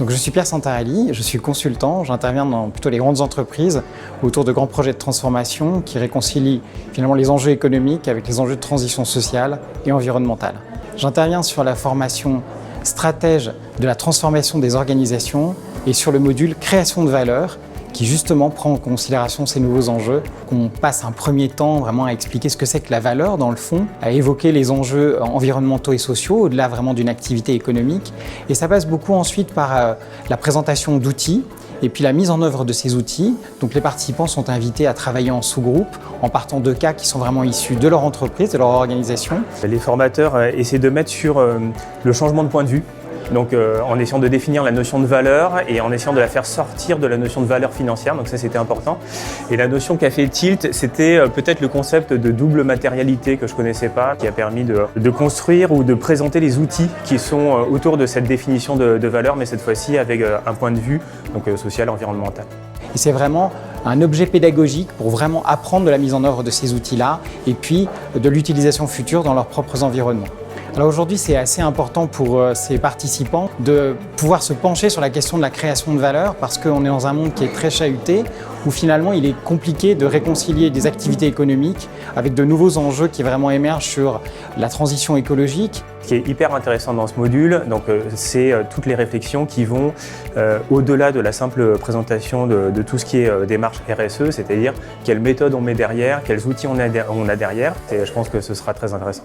Donc, je suis Pierre Santarelli, je suis consultant, j'interviens dans plutôt les grandes entreprises autour de grands projets de transformation qui réconcilient finalement les enjeux économiques avec les enjeux de transition sociale et environnementale. J'interviens sur la formation stratège de la transformation des organisations et sur le module création de valeur qui justement prend en considération ces nouveaux enjeux, qu'on passe un premier temps vraiment à expliquer ce que c'est que la valeur dans le fond, à évoquer les enjeux environnementaux et sociaux au-delà vraiment d'une activité économique. Et ça passe beaucoup ensuite par la présentation d'outils et puis la mise en œuvre de ces outils. Donc les participants sont invités à travailler en sous-groupe en partant de cas qui sont vraiment issus de leur entreprise, de leur organisation. Les formateurs essaient de mettre sur le changement de point de vue. Donc en essayant de définir la notion de valeur et en essayant de la faire sortir de la notion de valeur financière, donc ça c'était important. Et la notion qui a fait tilt, c'était peut-être le concept de double matérialité que je connaissais pas, qui a permis de construire ou de présenter les outils qui sont autour de cette définition de valeur, mais cette fois-ci avec un point de vue donc, social, environnemental. Et c'est vraiment un objet pédagogique pour vraiment apprendre de la mise en œuvre de ces outils-là et puis de l'utilisation future dans leurs propres environnements. Alors aujourd'hui, c'est assez important pour ces participants de pouvoir se pencher sur la question de la création de valeur parce qu'on est dans un monde qui est très chahuté où finalement il est compliqué de réconcilier des activités économiques avec de nouveaux enjeux qui vraiment émergent sur la transition écologique. Ce qui est hyper intéressant dans ce module, c'est toutes les réflexions qui vont au-delà de la simple présentation de tout ce qui est démarche RSE, c'est-à-dire quelles méthodes on met derrière, quels outils on a derrière. Et je pense que ce sera très intéressant.